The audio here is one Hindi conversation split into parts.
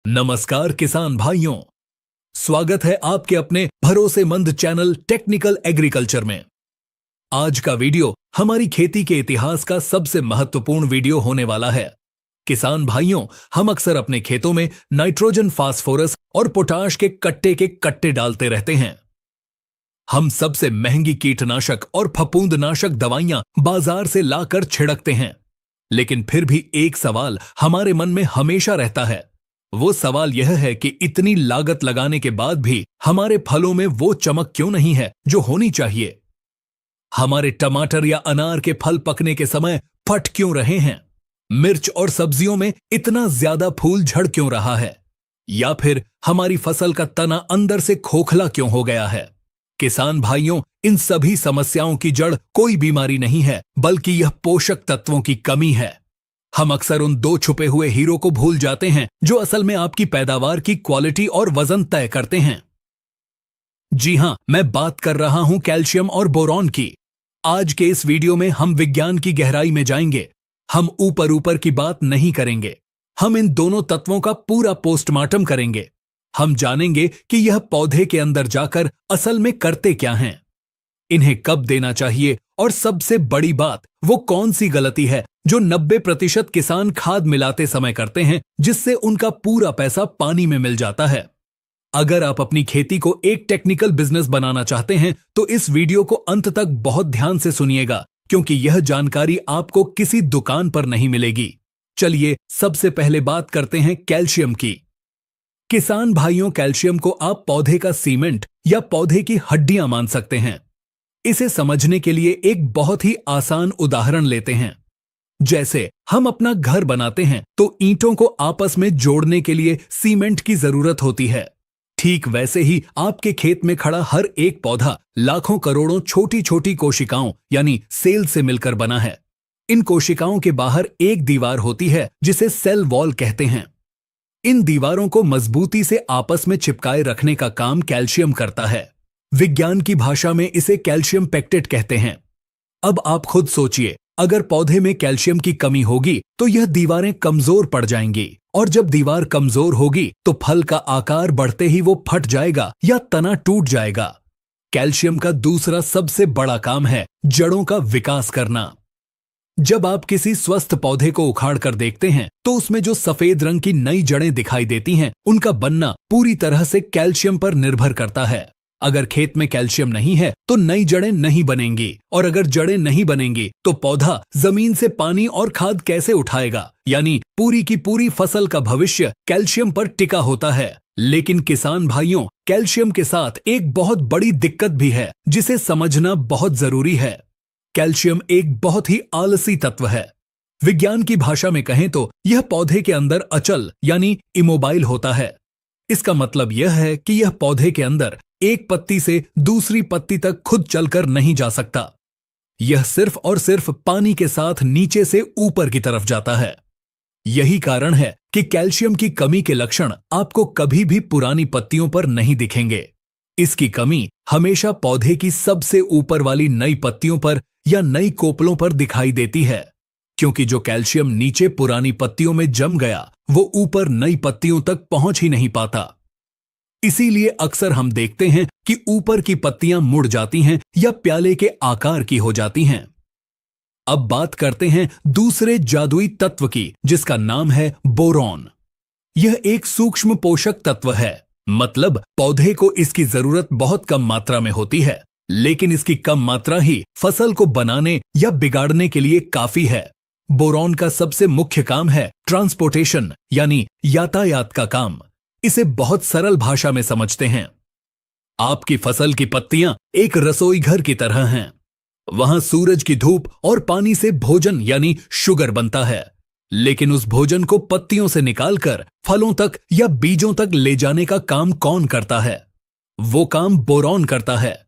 नमस्कार किसान भाइयों, स्वागत है आपके अपने भरोसेमंद चैनल टेक्निकल एग्रीकल्चर में। आज का वीडियो हमारी खेती के इतिहास का सबसे महत्वपूर्ण वीडियो होने वाला है। किसान भाइयों, हम अक्सर अपने खेतों में नाइट्रोजन, फास्फोरस और पोटाश के कट्टे डालते रहते हैं। हम सबसे महंगी कीटनाशक और फफूंदनाशक दवाइयां बाजार से लाकर छिड़कते हैं, लेकिन फिर भी एक सवाल हमारे मन में हमेशा रहता है। वो सवाल यह है कि इतनी लागत लगाने के बाद भी हमारे फलों में वो चमक क्यों नहीं है जो होनी चाहिए। हमारे टमाटर या अनार के फल पकने के समय फट क्यों रहे हैं। मिर्च और सब्जियों में इतना ज्यादा फूल झड़ क्यों रहा है, या फिर हमारी फसल का तना अंदर से खोखला क्यों हो गया है। किसान भाइयों, इन सभी समस्याओं की जड़ कोई बीमारी नहीं है, बल्कि यह पोषक तत्वों की कमी है। हम अक्सर उन दो छुपे हुए हीरो को भूल जाते हैं जो असल में आपकी पैदावार की क्वालिटी और वजन तय करते हैं। जी हां, मैं बात कर रहा हूं कैल्शियम और बोरॉन की। आज के इस वीडियो में हम विज्ञान की गहराई में जाएंगे। हम ऊपर ऊपर की बात नहीं करेंगे, हम इन दोनों तत्वों का पूरा पोस्टमार्टम करेंगे। हम जानेंगे कि यह पौधे के अंदर जाकर असल में करते क्या हैं, इन्हें कब देना चाहिए, और सबसे बड़ी बात, वो कौन सी गलती है जो 90% किसान खाद मिलाते समय करते हैं, जिससे उनका पूरा पैसा पानी में मिल जाता है। अगर आप अपनी खेती को एक टेक्निकल बिजनेस बनाना चाहते हैं तो इस वीडियो को अंत तक बहुत ध्यान से सुनिएगा, क्योंकि यह जानकारी आपको किसी दुकान पर नहीं मिलेगी। चलिए सबसे पहले बात करते हैं कैल्शियम की। किसान भाइयों, कैल्शियम को आप पौधे का सीमेंट या पौधे की हड्डियां मान सकते हैं। इसे समझने के लिए एक बहुत ही आसान उदाहरण लेते हैं। जैसे हम अपना घर बनाते हैं तो ईंटों को आपस में जोड़ने के लिए सीमेंट की जरूरत होती है। ठीक वैसे ही आपके खेत में खड़ा हर एक पौधा लाखों करोड़ों छोटी छोटी कोशिकाओं यानी सेल से मिलकर बना है। इन कोशिकाओं के बाहर एक दीवार होती है जिसे सेल वॉल कहते हैं। इन दीवारों को मजबूती से आपस में चिपकाए रखने का काम कैल्शियम करता है। विज्ञान की भाषा में इसे कैल्शियम पेक्टेट कहते हैं। अब आप खुद सोचिए, अगर पौधे में कैल्शियम की कमी होगी तो यह दीवारें कमजोर पड़ जाएंगी, और जब दीवार कमजोर होगी तो फल का आकार बढ़ते ही वो फट जाएगा या तना टूट जाएगा। कैल्शियम का दूसरा सबसे बड़ा काम है जड़ों का विकास करना। जब आप किसी स्वस्थ पौधे को उखाड़ कर देखते हैं तो उसमें जो सफेद रंग की नई जड़ें दिखाई देती हैं, उनका बनना पूरी तरह से कैल्शियम पर निर्भर करता है। अगर खेत में कैल्शियम नहीं है तो नई जड़ें नहीं बनेंगी, और अगर जड़ें नहीं बनेंगी तो पौधा जमीन से पानी और खाद कैसे उठाएगा। यानी पूरी की पूरी फसल का भविष्य कैल्शियम पर टिका होता है। लेकिन किसान भाइयों, कैल्शियम के साथ एक बहुत बड़ी दिक्कत भी है जिसे समझना बहुत जरूरी है। कैल्शियम एक बहुत ही आलसी तत्व है। विज्ञान की भाषा में कहें तो यह पौधे के अंदर अचल यानी इमोबाइल होता है। इसका मतलब यह है कि यह पौधे के अंदर एक पत्ती से दूसरी पत्ती तक खुद चलकर नहीं जा सकता। यह सिर्फ और सिर्फ पानी के साथ नीचे से ऊपर की तरफ जाता है। यही कारण है कि कैल्शियम की कमी के लक्षण आपको कभी भी पुरानी पत्तियों पर नहीं दिखेंगे। इसकी कमी हमेशा पौधे की सबसे ऊपर वाली नई पत्तियों पर या नई कोपलों पर दिखाई देती है, क्योंकि जो कैल्शियम नीचे पुरानी पत्तियों में जम गया वो ऊपर नई पत्तियों तक पहुंच ही नहीं पाता। इसीलिए अक्सर हम देखते हैं कि ऊपर की पत्तियां मुड़ जाती हैं या प्याले के आकार की हो जाती हैं। अब बात करते हैं दूसरे जादुई तत्व की, जिसका नाम है बोरॉन। यह एक सूक्ष्म पोषक तत्व है, मतलब पौधे को इसकी जरूरत बहुत कम मात्रा में होती है, लेकिन इसकी कम मात्रा ही फसल को बनाने या बिगाड़ने के लिए काफी है। बोरॉन का सबसे मुख्य काम है ट्रांसपोर्टेशन यानी यातायात का काम। इसे बहुत सरल भाषा में समझते हैं। आपकी फसल की पत्तियां एक रसोई घर की तरह हैं। वहां सूरज की धूप और पानी से भोजन यानी शुगर बनता है, लेकिन उस भोजन को पत्तियों से निकालकर फलों तक या बीजों तक ले जाने का काम कौन करता है? वो काम बोरॉन करता है।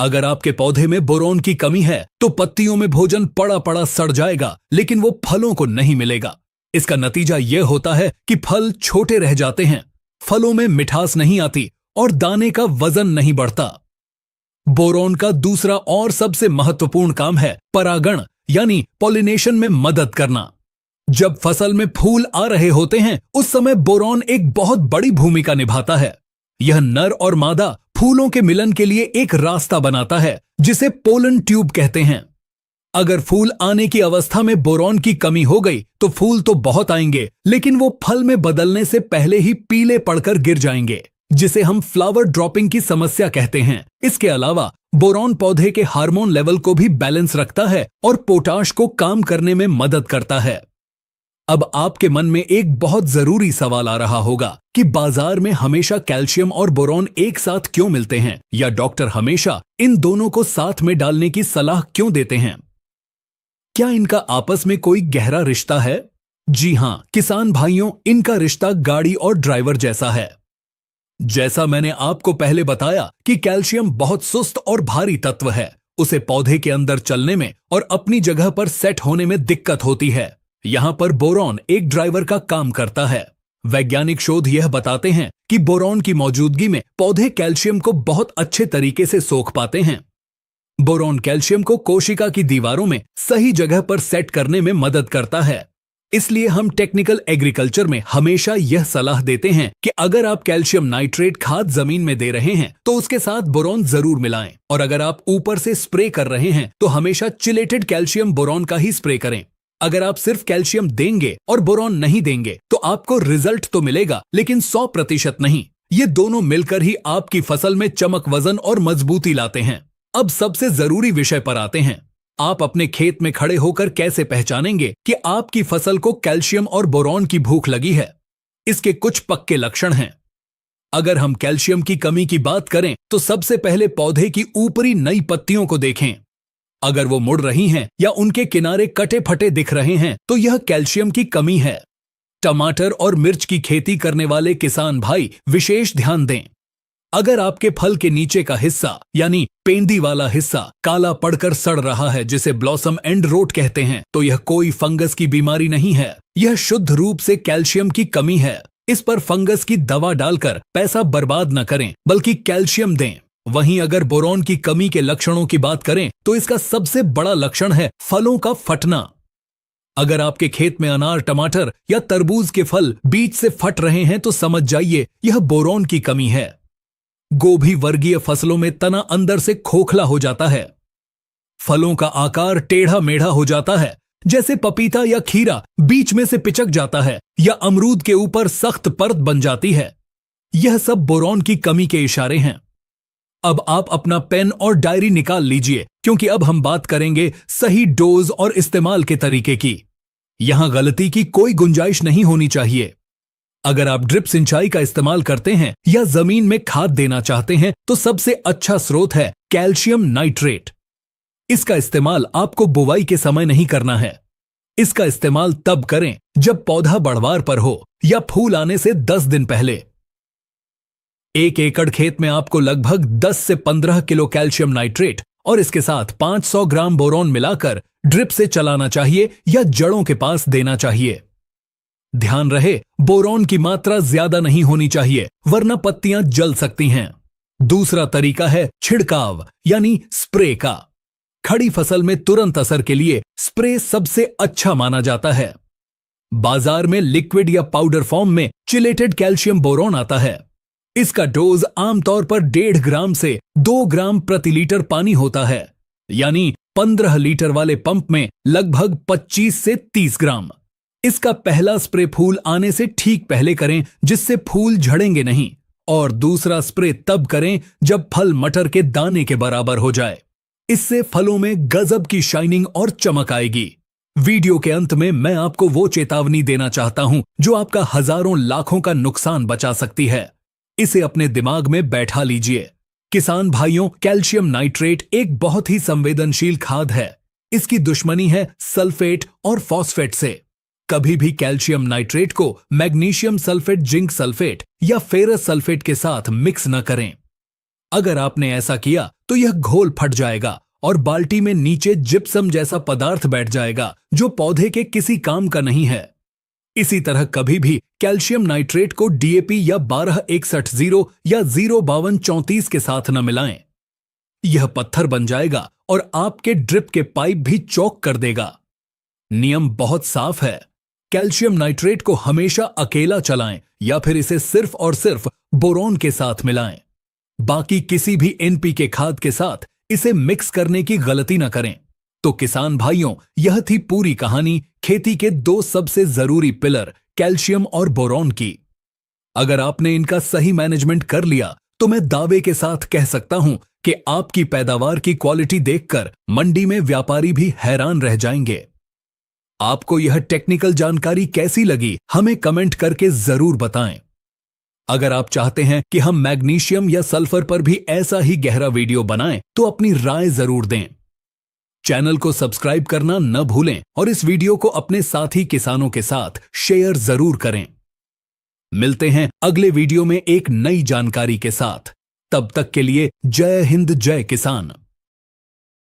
अगर आपके पौधे में बोरॉन की कमी है तो पत्तियों में भोजन पड़ा पड़ा सड़ जाएगा, लेकिन वो फलों को नहीं मिलेगा। इसका नतीजा यह होता है कि फल छोटे रह जाते हैं, फलों में मिठास नहीं आती और दाने का वजन नहीं बढ़ता। बोरॉन का दूसरा और सबसे महत्वपूर्ण काम है परागण यानी पॉलिनेशन में मदद करना। जब फसल में फूल आ रहे होते हैं उस समय बोरॉन एक बहुत बड़ी भूमिका निभाता है। यह नर और मादा फूलों के मिलन के लिए एक रास्ता बनाता है जिसे पोलन ट्यूब कहते हैं। अगर फूल आने की अवस्था में बोरॉन की कमी हो गई तो फूल तो बहुत आएंगे लेकिन वो फल में बदलने से पहले ही पीले पड़कर गिर जाएंगे, जिसे हम फ्लावर ड्रॉपिंग की समस्या कहते हैं। इसके अलावा बोरॉन पौधे के हार्मोन लेवल को भी बैलेंस रखता है और पोटाश को काम करने में मदद करता है। अब आपके मन में एक बहुत जरूरी सवाल आ रहा होगा कि बाजार में हमेशा कैल्शियम और बोरॉन एक साथ क्यों मिलते हैं, या डॉक्टर हमेशा इन दोनों को साथ में डालने की सलाह क्यों देते हैं? क्या इनका आपस में कोई गहरा रिश्ता है? जी हां किसान भाइयों, इनका रिश्ता गाड़ी और ड्राइवर जैसा है। जैसा मैंने आपको पहले बताया कि कैल्शियम बहुत सुस्त और भारी तत्व है, उसे पौधे के अंदर चलने में और अपनी जगह पर सेट होने में दिक्कत होती है। यहां पर बोरॉन एक ड्राइवर का काम करता है। वैज्ञानिक शोध यह बताते हैं कि बोरॉन की मौजूदगी में पौधे कैल्शियम को बहुत अच्छे तरीके से सोख पाते हैं। बोरॉन कैल्शियम को कोशिका की दीवारों में सही जगह पर सेट करने में मदद करता है। इसलिए हम टेक्निकल एग्रीकल्चर में हमेशा यह सलाह देते हैं कि अगर आप कैल्शियम नाइट्रेट खाद जमीन में दे रहे हैं तो उसके साथ बोरॉन जरूर मिलाएं, और अगर आप ऊपर से स्प्रे कर रहे हैं तो हमेशा चिलेटेड कैल्शियम बोरॉन का ही स्प्रे करें। अगर आप सिर्फ कैल्शियम देंगे और बोरॉन नहीं देंगे तो आपको रिजल्ट तो मिलेगा लेकिन 100% नहीं। ये दोनों मिलकर ही आपकी फसल में चमक, वजन और मजबूती लाते हैं। अब सबसे जरूरी विषय पर आते हैं। आप अपने खेत में खड़े होकर कैसे पहचानेंगे कि आपकी फसल को कैल्शियम और बोरॉन की भूख लगी है? इसके कुछ पक्के लक्षण हैं। अगर हम कैल्शियम की कमी की बात करें तो सबसे पहले पौधे की ऊपरी नई पत्तियों को देखें। अगर वो मुड़ रही हैं या उनके किनारे कटे फटे दिख रहे हैं तो यह कैल्शियम की कमी है। टमाटर और मिर्च की खेती करने वाले किसान भाई विशेष ध्यान दें। अगर आपके फल के नीचे का हिस्सा यानी पेंदी वाला हिस्सा काला पड़कर सड़ रहा है, जिसे ब्लॉसम एंड रोट कहते हैं, तो यह कोई फंगस की बीमारी नहीं है, यह शुद्ध रूप से कैल्शियम की कमी है। इस पर फंगस की दवा डालकर पैसा बर्बाद न करें बल्कि कैल्शियम दें। वहीं अगर बोरॉन की कमी के लक्षणों की बात करें तो इसका सबसे बड़ा लक्षण है फलों का फटना। अगर आपके खेत में अनार, टमाटर या तरबूज के फल बीच से फट रहे हैं तो समझ जाइए यह बोरॉन की कमी है। गोभी वर्गीय फसलों में तना अंदर से खोखला हो जाता है। फलों का आकार टेढ़ा मेढ़ा हो जाता है, जैसे पपीता या खीरा बीच में से पिचक जाता है या अमरूद के ऊपर सख्त परत बन जाती है। यह सब बोरॉन की कमी के इशारे हैं। अब आप अपना पेन और डायरी निकाल लीजिए, क्योंकि अब हम बात करेंगे सही डोज और इस्तेमाल के तरीके की। यहां गलती की कोई गुंजाइश नहीं होनी चाहिए। अगर आप ड्रिप सिंचाई का इस्तेमाल करते हैं या जमीन में खाद देना चाहते हैं तो सबसे अच्छा स्रोत है कैल्शियम नाइट्रेट। इसका इस्तेमाल आपको बुवाई के समय नहीं करना है। इसका इस्तेमाल तब करें जब पौधा बढ़वार पर हो या फूल आने से 10 दिन पहले। 1 एकड़ खेत में आपको लगभग 10 से 15 किलो कैल्शियम नाइट्रेट और इसके साथ 500 ग्राम बोरॉन मिलाकर ड्रिप से चलाना चाहिए या जड़ों के पास देना चाहिए। ध्यान रहे, बोरॉन की मात्रा ज्यादा नहीं होनी चाहिए वरना पत्तियां जल सकती हैं। दूसरा तरीका है छिड़काव यानी स्प्रे का। खड़ी फसल में तुरंत असर के लिए स्प्रे सबसे अच्छा माना जाता है। बाजार में लिक्विड या पाउडर फॉर्म में चिलेटेड कैल्शियम बोरॉन आता है। इसका डोज आमतौर पर 1.5 ग्राम से 2 ग्राम प्रति लीटर पानी होता है, यानी 15 लीटर वाले पंप में लगभग 25 से 30 ग्राम। इसका पहला स्प्रे फूल आने से ठीक पहले करें, जिससे फूल झड़ेंगे नहीं, और दूसरा स्प्रे तब करें जब फल मटर के दाने के बराबर हो जाए। इससे फलों में गजब की शाइनिंग और चमक आएगी। वीडियो के अंत में मैं आपको वो चेतावनी देना चाहता हूं जो आपका हजारों लाखों का नुकसान बचा सकती है। इसे अपने दिमाग में बैठा लीजिए। किसान भाइयों, कैल्शियम नाइट्रेट एक बहुत ही संवेदनशील खाद है। इसकी दुश्मनी है सल्फेट और फॉस्फेट से। कभी भी कैल्शियम नाइट्रेट को मैग्नीशियम सल्फेट, जिंक सल्फेट या फेरस सल्फेट के साथ मिक्स न करें। अगर आपने ऐसा किया तो यह घोल फट जाएगा और बाल्टी में नीचे जिप्सम जैसा पदार्थ बैठ जाएगा जो पौधे के किसी काम का नहीं है। इसी तरह कभी भी कैल्शियम नाइट्रेट को डीएपी या 12-61-0 या 0-52-34 के साथ न मिलाएं। यह पत्थर बन जाएगा और आपके ड्रिप के पाइप भी चौक कर देगा। नियम बहुत साफ है। कैल्शियम नाइट्रेट को हमेशा अकेला चलाएं या फिर इसे सिर्फ और सिर्फ बोरॉन के साथ मिलाएं। बाकी किसी भी एनपीके खाद के साथ इसे मिक्स करने की गलती न करें। तो किसान भाइयों, यह थी पूरी कहानी खेती के दो सबसे जरूरी पिलर कैल्शियम और बोरॉन की। अगर आपने इनका सही मैनेजमेंट कर लिया तो मैं दावे के साथ कह सकता हूं कि आपकी पैदावार की क्वालिटी देखकर मंडी में व्यापारी भी हैरान रह जाएंगे। आपको यह टेक्निकल जानकारी कैसी लगी, हमें कमेंट करके जरूर बताएं। अगर आप चाहते हैं कि हम मैग्नीशियम या सल्फर पर भी ऐसा ही गहरा वीडियो बनाएं तो अपनी राय जरूर दें। चैनल को सब्सक्राइब करना न भूलें और इस वीडियो को अपने साथी किसानों के साथ शेयर जरूर करें। मिलते हैं अगले वीडियो में एक नई जानकारी के साथ। तब तक के लिए जय हिंद, जय किसान।